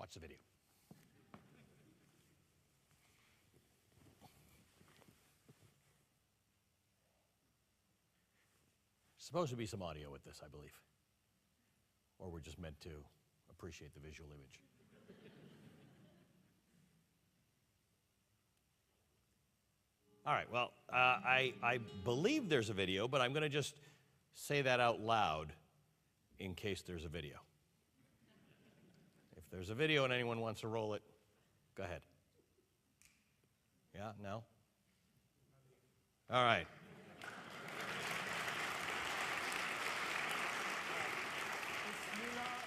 Watch the video. Supposed to be some audio with this, I believe. Or we're just meant to appreciate the visual image. All right, well, I believe there's a video, but I'm going to just say that out loud in case there's a video. If there's a video and anyone wants to roll it, go ahead. Yeah, no? All right.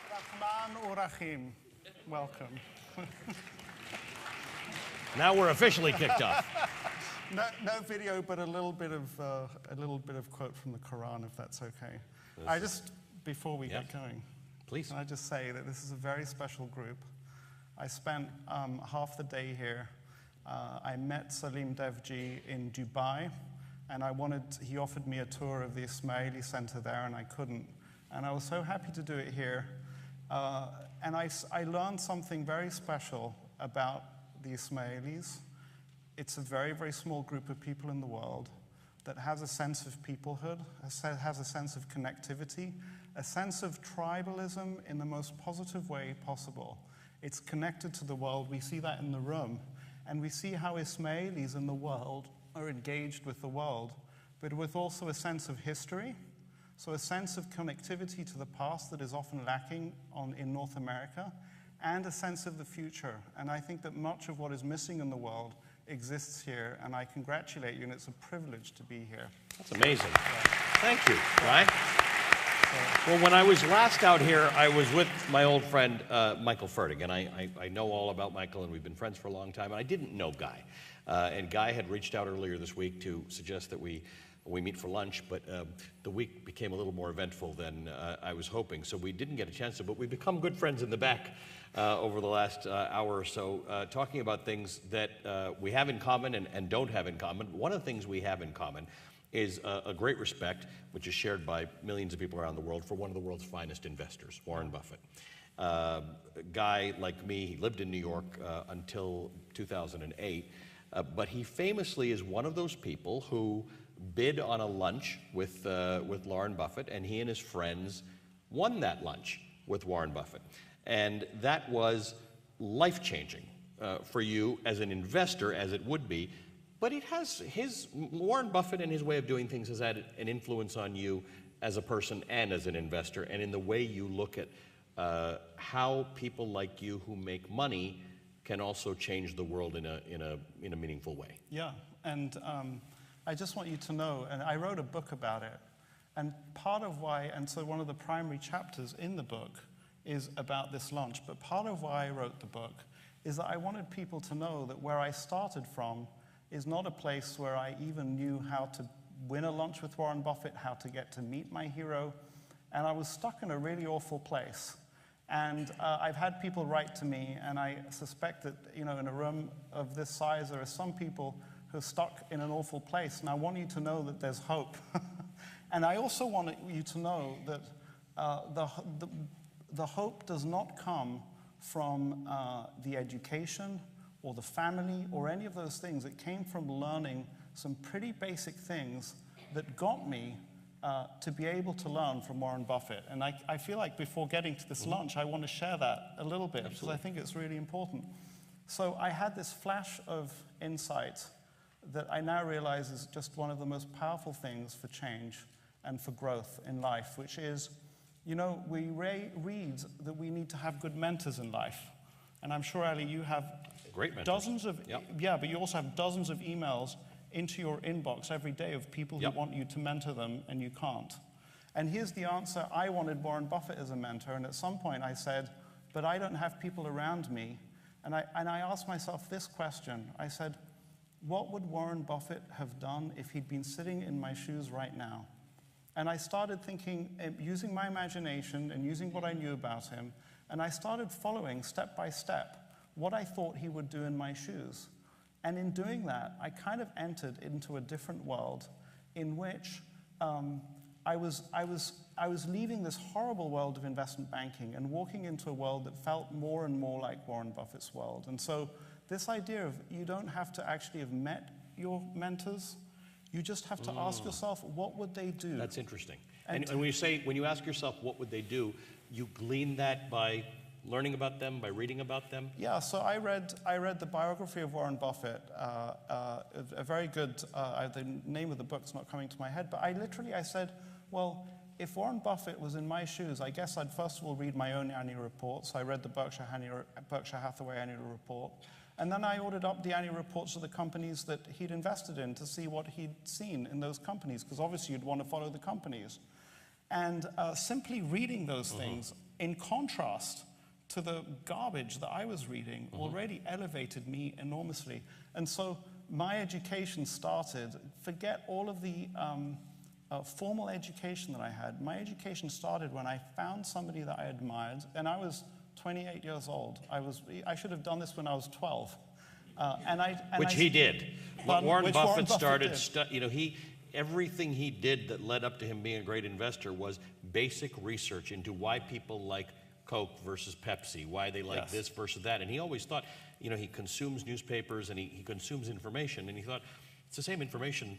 Bismillah. Welcome. Now we're officially kicked off. No video, but a little bit of quote from the Quran, if that's okay. Before we get going, please. Can I just say that this is a very special group. I spent half the day here. I met Salim Devji in Dubai, and he offered me a tour of the Ismaili Center there, and I couldn't. And I was so happy to do it here. And I learned something very special about the Ismailis. It's a very, very small group of people in the world that has a sense of peoplehood, has a sense of connectivity, a sense of tribalism in the most positive way possible. It's connected to the world. We see that in the room. And we see how Ismailis in the world are engaged with the world, but with also a sense of history. So a sense of connectivity to the past that is often lacking in North America, and a sense of the future. And I think that much of what is missing in the world exists here, and I congratulate you, and it's a privilege to be here. That's amazing. Thank you, Ryan. Well, when I was last out here, I was with my old friend, Michael Fertig, and I know all about Michael, and we've been friends for a long time, and I didn't know Guy. And Guy had reached out earlier this week to suggest that we meet for lunch, but the week became a little more eventful than I was hoping, so we didn't get a chance to, but we've become good friends in the back over the last hour or so, talking about things that we have in common and don't have in common. One of the things we have in common is a great respect, which is shared by millions of people around the world, for one of the world's finest investors, Warren Buffett. A guy like me, he lived in New York until 2008, but he famously is one of those people who bid on a lunch with Warren Buffett, and he and his friends won that lunch with Warren Buffett. And that was life-changing for you as an investor, as it would be. But it has Warren Buffett and his way of doing things has had an influence on you as a person and as an investor, and in the way you look at how people like you who make money can also change the world in a meaningful way. Yeah, and I just want you to know, and I wrote a book about it, and part of why, and so one of the primary chapters in the book is about this launch, but part of why I wrote the book is that I wanted people to know that where I started from is not a place where I even knew how to win a lunch with Warren Buffett, how to get to meet my hero, and I was stuck in a really awful place. And I've had people write to me, and I suspect that, in a room of this size, there are some people who are stuck in an awful place, and I want you to know that there's hope. And I also want you to know that the hope does not come from the education or the family or any of those things. It came from learning some pretty basic things that got me to be able to learn from Warren Buffett. And I feel like before getting to this lunch, I want to share that a little bit, because I think it's really important. So I had this flash of insight that I now realize is just one of the most powerful things for change and for growth in life, which is, we read that we need to have good mentors in life. And I'm sure, Ali, you have great mentors. Dozens of, but you also have dozens of emails into your inbox every day of people who want you to mentor them, and you can't. And here's the answer. I wanted Warren Buffett as a mentor, and at some point I said, but I don't have people around me. And I asked myself this question. I said, what would Warren Buffett have done if he'd been sitting in my shoes right now? And I started thinking, using my imagination and using what I knew about him, and I started following step by step what I thought he would do in my shoes. And in doing that, I kind of entered into a different world in which I was I was leaving this horrible world of investment banking and walking into a world that felt more and more like Warren Buffett's world. And so this idea of you don't have to actually have met your mentors, you just have to ask yourself, what would they do? That's interesting. And when you ask yourself, what would they do, you glean that by learning about them, by reading about them? Yeah, so I read the biography of Warren Buffett, a very good, the name of the book's not coming to my head, but I said, well, if Warren Buffett was in my shoes, I guess I'd first of all read my own annual report. So I read the Berkshire Hathaway annual report. And then I ordered up the annual reports of the companies that he'd invested in to see what he'd seen in those companies, because obviously you'd want to follow the companies. And simply reading those things, in contrast to the garbage that I was reading, already elevated me enormously. And so my education started, forget all of the formal education that I had. My education started when I found somebody that I admired, and I was 28 years old. I should have done this when I was 12. Which he did. Warren Buffett started, did. Everything he did that led up to him being a great investor was basic research into why people like Coke versus Pepsi, why they like this versus that. And he always thought, he consumes newspapers and he consumes information, and he thought, it's the same information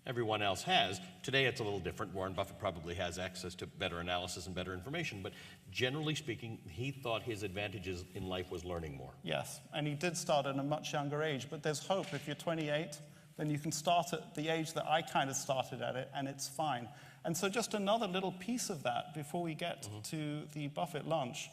everyone else has. Today it's a little different. Warren Buffett probably has access to better analysis and better information, but generally speaking, he thought his advantages in life was learning more. Yes, and he did start at a much younger age, but there's hope. If you're 28, then you can start at the age that I kind of started at it, and it's fine. And so just another little piece of that before we get to the Buffett lunch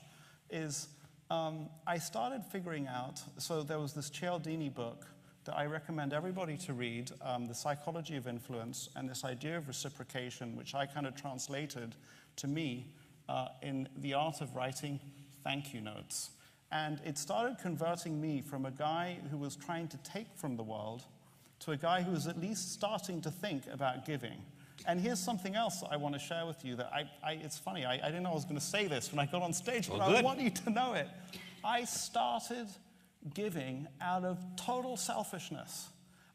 is I started figuring out, so there was this Cialdini book that I recommend everybody to read, The Psychology of Influence, and this idea of reciprocation, which I kind of translated to me in the art of writing thank you notes. And it started converting me from a guy who was trying to take from the world to a guy who was at least starting to think about giving. And here's something else that I want to share with you that it's funny, I didn't know I was going to say this when I got on stage, but I want you to know it. I started giving out of total selfishness.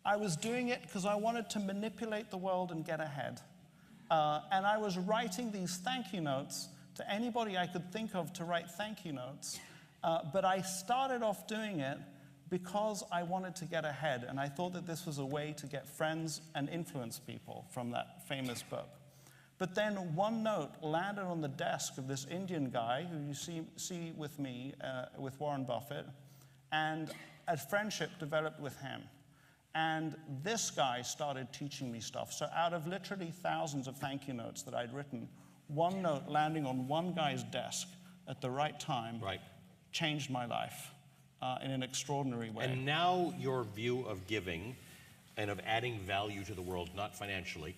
I was doing it because I wanted to manipulate the world and get ahead. And I was writing these thank you notes to anybody I could think of to write thank you notes. But I started off doing it because I wanted to get ahead, and I thought that this was a way to get friends and influence people from that famous book. But then one note landed on the desk of this Indian guy who you see with me, with Warren Buffett, and a friendship developed with him. And this guy started teaching me stuff. So out of literally thousands of thank you notes that I'd written, one note landing on one guy's desk at the right time changed my life in an extraordinary way. And now your view of giving and of adding value to the world, not financially,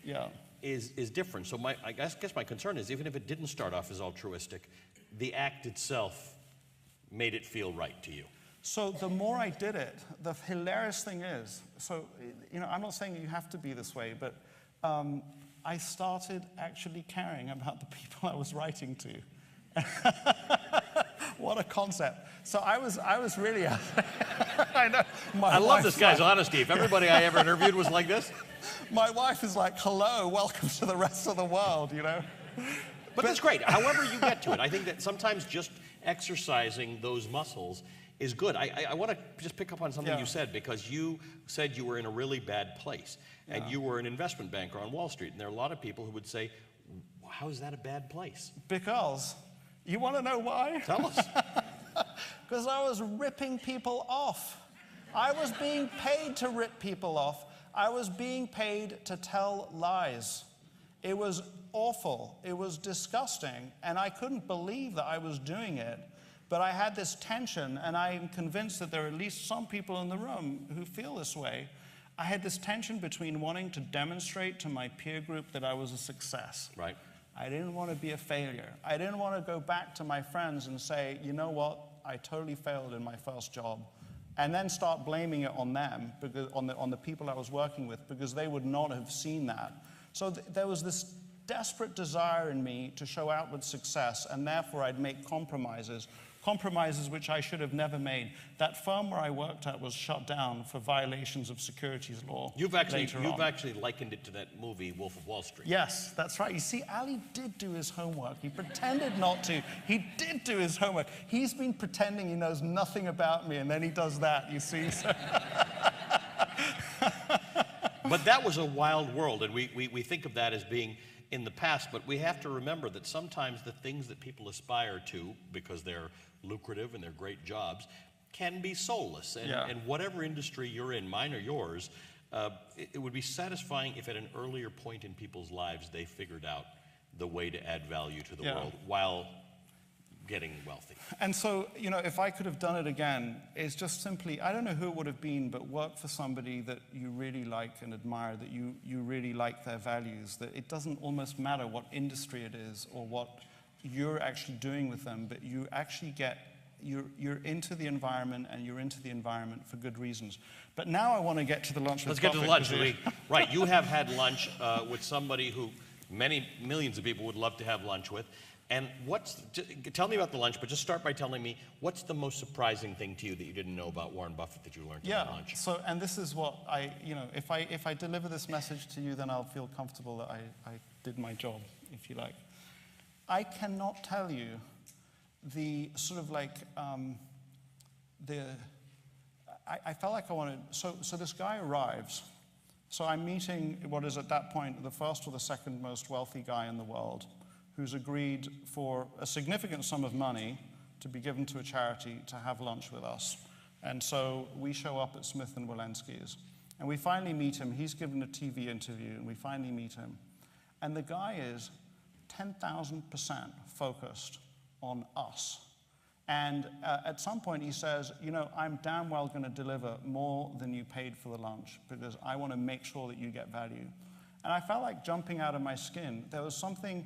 is different. So I guess my concern is, even if it didn't start off as altruistic, the act itself made it feel right to you. So the more I did it, the hilarious thing is, so, I'm not saying you have to be this way, but I started actually caring about the people I was writing to. What a concept. So I was really, I know. I love this guy's honesty. If everybody I ever interviewed was like this. My wife is like, hello, welcome to the rest of the world, But that's great, however you get to it. I think that sometimes just exercising those muscles is good. I want to just pick up on something you said, because you said you were in a really bad place, and you were an investment banker on Wall Street, and there are a lot of people who would say, how is that a bad place? Because, you want to know why? Tell us. Because I was ripping people off. I was being paid to rip people off. I was being paid to tell lies. It was awful. It was disgusting, and I couldn't believe that I was doing it. But I had this tension, and I'm convinced that there are at least some people in the room who feel this way. I had this tension between wanting to demonstrate to my peer group that I was a success. Right. I didn't want to be a failure. I didn't want to go back to my friends and say, you know what, I totally failed in my first job, and then start blaming it on them, because on the people I was working with, because they would not have seen that. So there was this desperate desire in me to show outward success, and therefore I'd make compromises which I should have never made. That firm where I worked at was shut down for violations of securities law. You've actually likened it to that movie, Wolf of Wall Street. Yes, that's right. You see, Ali did do his homework. He pretended not to. He did do his homework. He's been pretending he knows nothing about me, and then he does that, you see. So. But that was a wild world, and we think of that as being in the past, but we have to remember that sometimes the things that people aspire to, because they're lucrative and they're great jobs, can be soulless. And whatever industry you're in, mine or yours, it would be satisfying if at an earlier point in people's lives they figured out the way to add value to the world while getting wealthy. And so, you know, if I could have done it again, it's just simply, I don't know who it would have been, but work for somebody that you really like and admire, that you really like their values, that it doesn't almost matter what industry it is or what you're actually doing with them, but you actually get, you're into the environment, and you're into the environment for good reasons. But now I want to get to the lunch with Let's get to the lunch. Right, you have had lunch with somebody who millions of people would love to have lunch with. And tell me about the lunch, but just start by telling me, what's the most surprising thing to you that you didn't know about Warren Buffett that you learned at lunch? So, and this is what if I deliver this message to you, then I'll feel comfortable that I did my job, if you like. I cannot tell you the sort of like, I felt like I wanted, so this guy arrives. So I'm meeting what is at that point the first or the second most wealthy guy in the world, who's agreed for a significant sum of money to be given to a charity to have lunch with us. And so we show up at Smith & Wollensky's. And we finally meet him. He's given a TV interview, and we finally meet him. And the guy is 10,000% focused on us. And at some point he says, you know, I'm damn well going to deliver more than you paid for the lunch, because I want to make sure that you get value. And I felt like jumping out of my skin. There was something,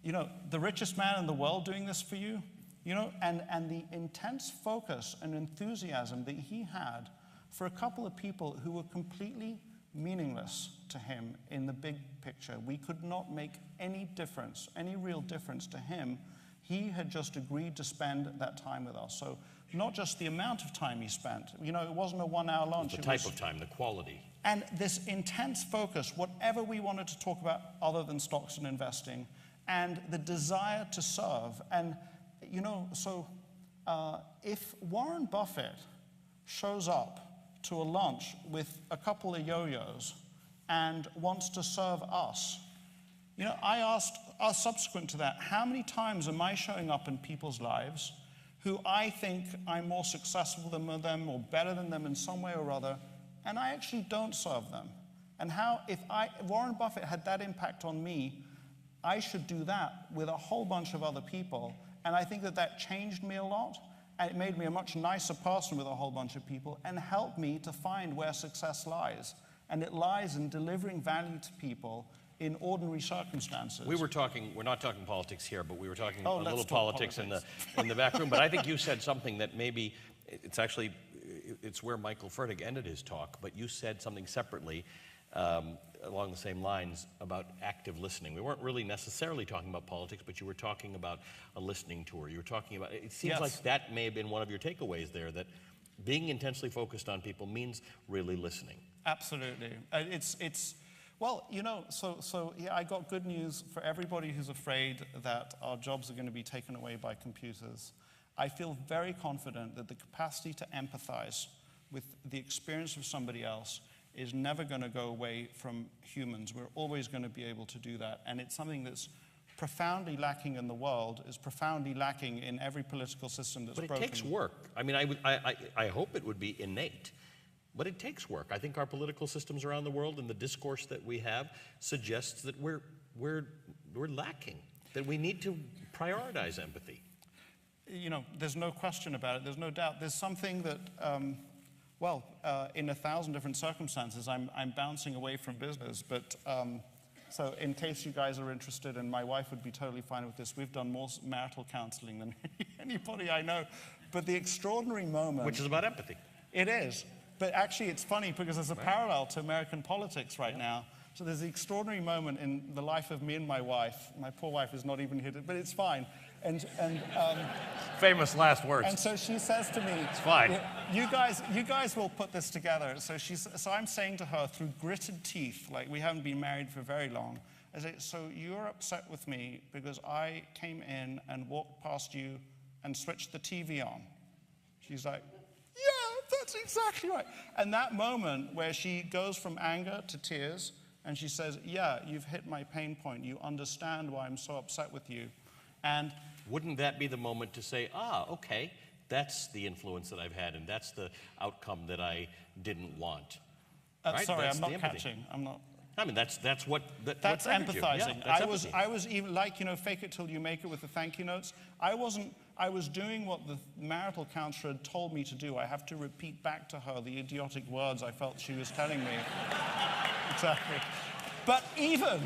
you know, the richest man in the world doing this for you, you know, and the intense focus and enthusiasm that he had for a couple of people who were completely meaningless to him in the big picture. We could not make any difference, any real difference to him. He had just agreed to spend that time with us. So not just the amount of time he spent, you know, it wasn't a 1 hour lunch. The type of time, the quality. And this intense focus, whatever we wanted to talk about other than stocks and investing, and the desire to serve. And, you know, so if Warren Buffett shows up to a lunch with a couple of yo-yos and wants to serve us, you know, I asked subsequent to that, how many times am I showing up in people's lives who I think I'm more successful than them or better than them in some way or other, and I actually don't serve them? And how, if Warren Buffett had that impact on me, I should do that with a whole bunch of other people. And I think that changed me a lot, and it made me a much nicer person with a whole bunch of people, and helped me to find where success lies. And it lies in delivering value to people in ordinary circumstances. We're not talking politics here, but we were talking a little politics in the back room. But I think you said something that maybe it's where Michael Fertig ended his talk, but you said something separately along the same lines about active listening. We weren't really necessarily talking about politics, but you were talking about a listening tour. You were talking about, it seems like that may have been one of your takeaways there, that being intensely focused on people means really listening. Absolutely. Well, you know, so yeah, I got good news for everybody who's afraid that our jobs are going to be taken away by computers. I feel very confident that the capacity to empathize with the experience of somebody else is never going to go away from humans. We're always going to be able to do that. And it's something that's profoundly lacking in the world, is profoundly lacking in every political system that's broken. But it takes work. I mean, I hope it would be innate. But it takes work. I think our political systems around the world and the discourse that we have suggests that we're lacking, that we need to prioritize empathy. You know, there's no question about it. There's no doubt. There's something that, in 1,000 different circumstances, I'm bouncing away from business. But so in case you guys are interested, and my wife would be totally fine with this, we've done more marital counseling than anybody I know. But the extraordinary moment... Which is about empathy. It is. But actually, it's funny because there's a parallel to American politics right now. So there's the extraordinary moment in the life of me and my wife. My poor wife is not even here, but it's fine. And Famous last words. and so she says to me, It's fine. You guys will put this together. So I'm saying to her through gritted teeth, like we haven't been married for very long, I say, so you're upset with me because I came in and walked past you and switched the TV on. She's like, yeah, that's exactly right. And that moment where she goes from anger to tears and she says, yeah, you've hit my pain point. You understand why I'm so upset with you. And wouldn't that be the moment to say, okay, that's the influence that I've had, and that's the outcome that I didn't want? Right? sorry, That's I'm the not empathy. catching. I'm not. I mean, that's what That's triggered you. empathizing. Yeah, that's I empathy. was even like, fake it till you make it with the thank you notes. I was doing what the marital counselor had told me to do. I have to repeat back to her the idiotic words I felt she was telling me. Exactly. But even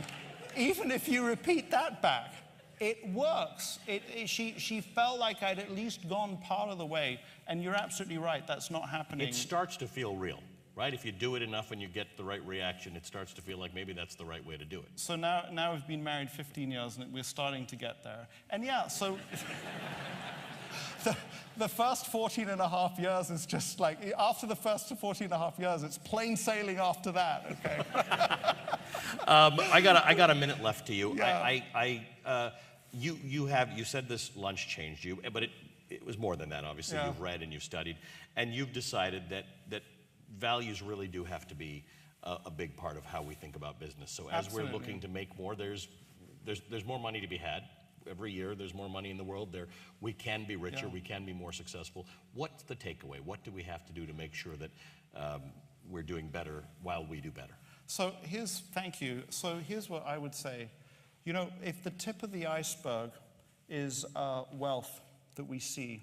if you repeat that back, it works. She felt like I'd at least gone part of the way, and you're absolutely right, that's not happening. It starts to feel real, right? If you do it enough and you get the right reaction, it starts to feel like maybe that's the right way to do it. So now we've been married 15 years, and we're starting to get there. And yeah, so the first 14 and a half years is just like, after the first 14 and a half years, it's plain sailing after that, okay? I got a minute left to you. Yeah. You said this lunch changed you, but it was more than that, obviously. Yeah. You've read and you've studied, and you've decided that values really do have to be a big part of how we think about business. So as Absolutely. we're looking to make more, there's more money to be had. Every year there's more money in the world. We can be richer, Yeah. we can be more successful. What's the takeaway? What do we have to do to make sure that we're doing better while we do better? So thank you. So here's what I would say. If the tip of the iceberg is wealth that we see,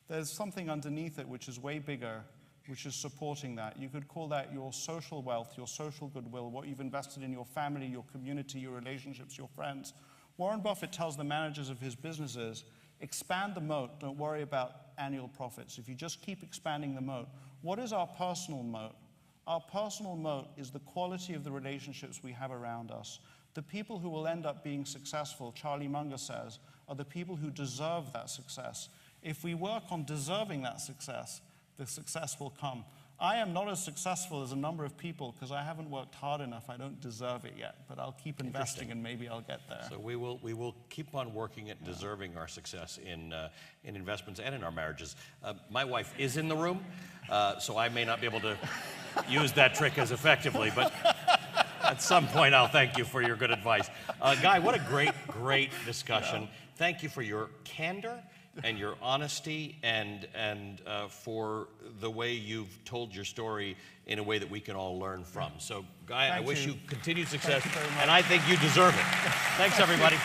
there's something underneath it which is way bigger, which is supporting that. You could call that your social wealth, your social goodwill, what you've invested in your family, your community, your relationships, your friends. Warren Buffett tells the managers of his businesses, expand the moat, don't worry about annual profits. If you just keep expanding the moat. What is our personal moat? Our personal moat is the quality of the relationships we have around us. The people who will end up being successful, Charlie Munger says, are the people who deserve that success. If we work on deserving that success, the success will come. I am not as successful as a number of people because I haven't worked hard enough. I don't deserve it yet, but I'll keep investing and maybe I'll get there. So we will keep on working at deserving our success in investments and in our marriages. My wife is in the room, so I may not be able to use that trick as effectively, but at some point I'll thank you for your good advice. Guy, what a great discussion. Thank you for your candor and your honesty and for the way you've told your story in a way that we can all learn from. So, Guy, I wish you continued success, Thank you very much. and I think you deserve it. Thanks, everybody.